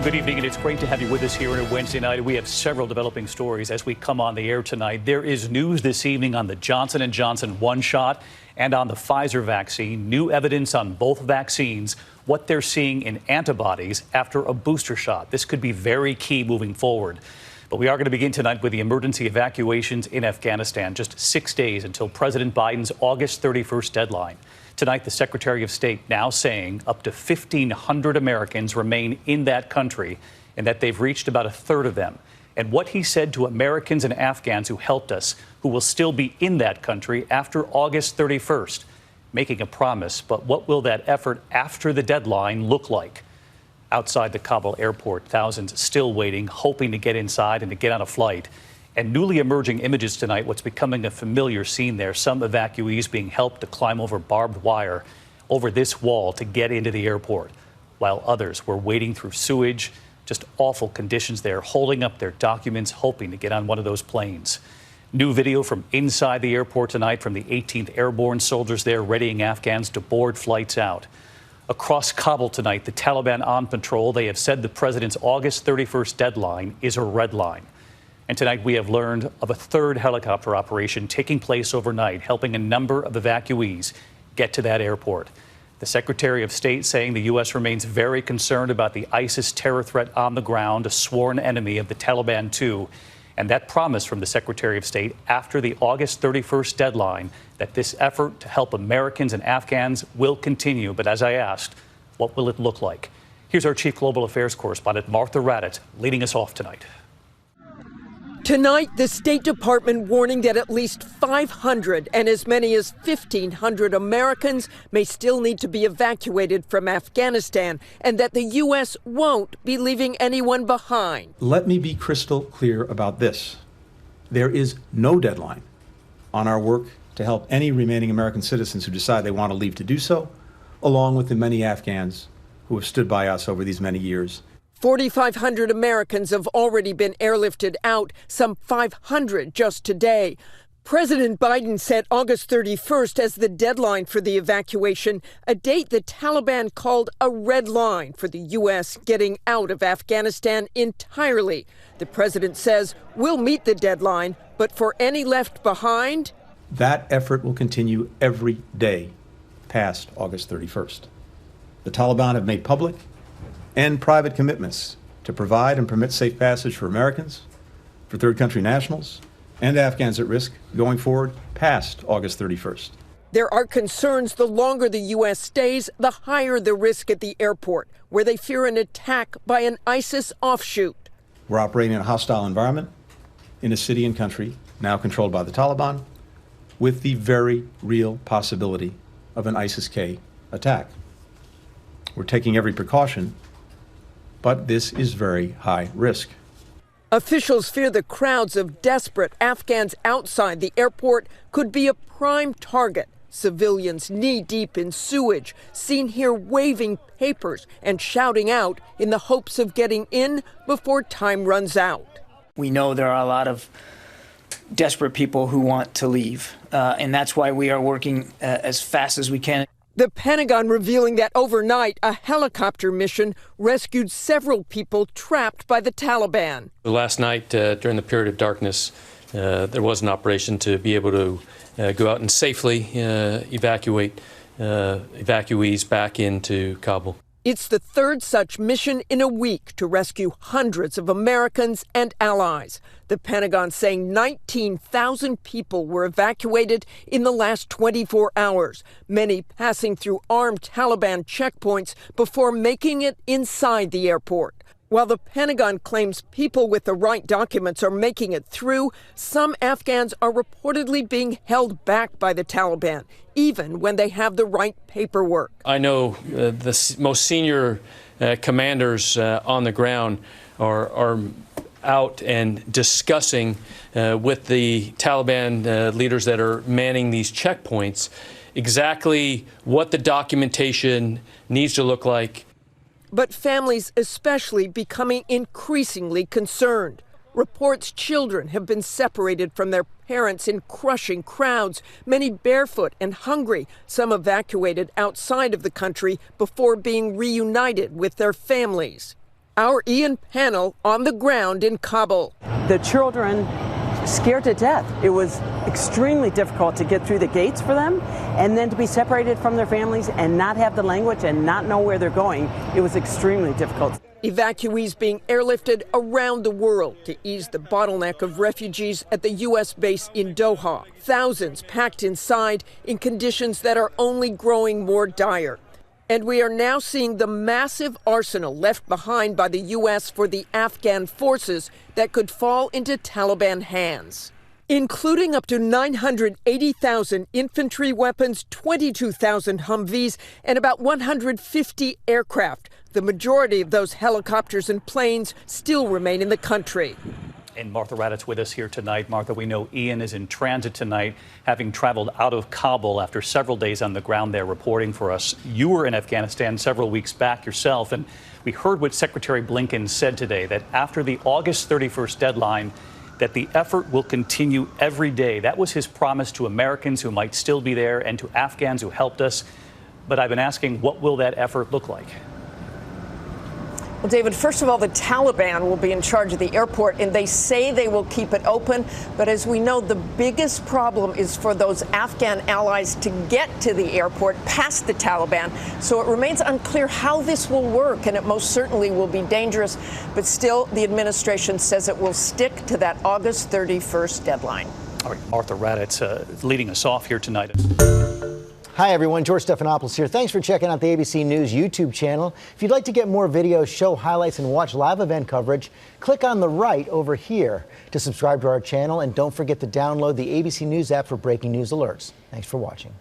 Good evening, and it's great to have you with us here on a Wednesday night. We have several developing stories as we come on the air tonight. There is news this evening on the Johnson & Johnson one-shot and on the Pfizer vaccine. New evidence on both vaccines, what they're seeing in antibodies after a booster shot. This could be very key moving forward. But we are going to begin tonight with the emergency evacuations in Afghanistan, just 6 days until President Biden's August 31st deadline. Tonight, the Secretary of State now saying up to 1,500 Americans remain in that country and that they've reached about a third of them. And what he said to Americans and Afghans who helped us, who will still be in that country after August 31st, making a promise. But what will that effort after the deadline look like? Outside the Kabul airport, thousands still waiting, hoping to get inside and to get on a flight. And newly emerging images tonight, what's becoming a familiar scene there. Some evacuees being helped to climb over barbed wire over this wall to get into the airport, while others were wading through sewage, just awful conditions there, holding up their documents, hoping to get on one of those planes. New video from inside the airport tonight from the 18th Airborne soldiers there readying Afghans to board flights out. Across Kabul tonight, the Taliban on patrol. They have said the president's August 31st deadline is a red line. And tonight we have learned of a third helicopter operation taking place overnight, helping a number of evacuees get to that airport. The Secretary of State saying the U.S. remains very concerned about the ISIS terror threat on the ground, a sworn enemy of the Taliban too. And that promise from the Secretary of State after the August 31st deadline that this effort to help Americans and Afghans will continue. But as I asked, what will it look like? Here's our Chief Global Affairs Correspondent, Martha Raddatz, leading us off tonight. Tonight, the State Department warning that at least 500 and as many as 1,500 Americans may still need to be evacuated from Afghanistan, and that the U.S. won't be leaving anyone behind. Let me be crystal clear about this. There is no deadline on our work to help any remaining American citizens who decide they want to leave to do so, along with the many Afghans who have stood by us over these many years. 4,500 Americans have already been airlifted out, some 500 just today. President Biden set August 31st as the deadline for the evacuation, a date the Taliban called a red line for the U.S. getting out of Afghanistan entirely. The president says we'll meet the deadline, but for any left behind, that effort will continue every day past August 31st. The Taliban have made public and private commitments to provide and permit safe passage for Americans, for third country nationals, and Afghans at risk going forward past August 31st. There are concerns the longer the U.S. stays, the higher the risk at the airport, where they fear an attack by an ISIS offshoot. We're operating in a hostile environment in a city and country now controlled by the Taliban, with the very real possibility of an ISIS-K attack. We're taking every precaution, but this is very high risk. Officials fear the crowds of desperate Afghans outside the airport could be a prime target. Civilians knee-deep in sewage, seen here waving papers and shouting out in the hopes of getting in before time runs out. We know there are a lot of desperate people who want to leave, and that's why we are working as fast as we can. The Pentagon revealing that overnight, a helicopter mission rescued several people trapped by the Taliban. Last night, during the period of darkness, there was an operation to be able to go out and safely evacuate evacuees back into Kabul. It's the third such mission in a week to rescue hundreds of Americans and allies. The Pentagon saying 19,000 people were evacuated in the last 24 hours, many passing through armed Taliban checkpoints before making it inside the airport. While the Pentagon claims people with the right documents are making it through, some Afghans are reportedly being held back by the Taliban, even when they have the right paperwork. I know the most senior commanders on the ground are out and discussing with the Taliban leaders that are manning these checkpoints exactly what the documentation needs to look like. But families especially becoming increasingly concerned. Reports children have been separated from their parents in crushing crowds, many barefoot and hungry, some evacuated outside of the country before being reunited with their families. Our Ian Pannell on the ground in Kabul. The children scared to death. It was extremely difficult to get through the gates for them, and then to be separated from their families and not have the language and not know where they're going. It was extremely difficult. Evacuees being airlifted around the world to ease the bottleneck of refugees at the U.S. base in Doha. Thousands packed inside in conditions that are only growing more dire. And we are now seeing the massive arsenal left behind by the U.S. for the Afghan forces that could fall into Taliban hands, including up to 980,000 infantry weapons, 22,000 Humvees, and about 150 aircraft. The majority of those helicopters and planes still remain in the country. And Martha Raddatz with us here tonight. Martha, we know Ian is in transit tonight, having traveled out of Kabul after several days on the ground there reporting for us. You were in Afghanistan several weeks back yourself, and we heard what Secretary Blinken said today, that after the August 31st deadline, that the effort will continue every day. That was his promise to Americans who might still be there and to Afghans who helped us. But I've been asking, what will that effort look like? Well, David, first of all, the Taliban will be in charge of the airport, and they say they will keep it open. But as we know, the biggest problem is for those Afghan allies to get to the airport past the Taliban. So it remains unclear how this will work, and it most certainly will be dangerous. But still, the administration says it will stick to that August 31st deadline. All right, Martha Raddatz leading us off here tonight. Hi, everyone. George Stephanopoulos here. Thanks for checking out the ABC News YouTube channel. If you'd like to get more videos, show highlights, and watch live event coverage, click on the right over here to subscribe to our channel. And don't forget to download the ABC News app for breaking news alerts. Thanks for watching.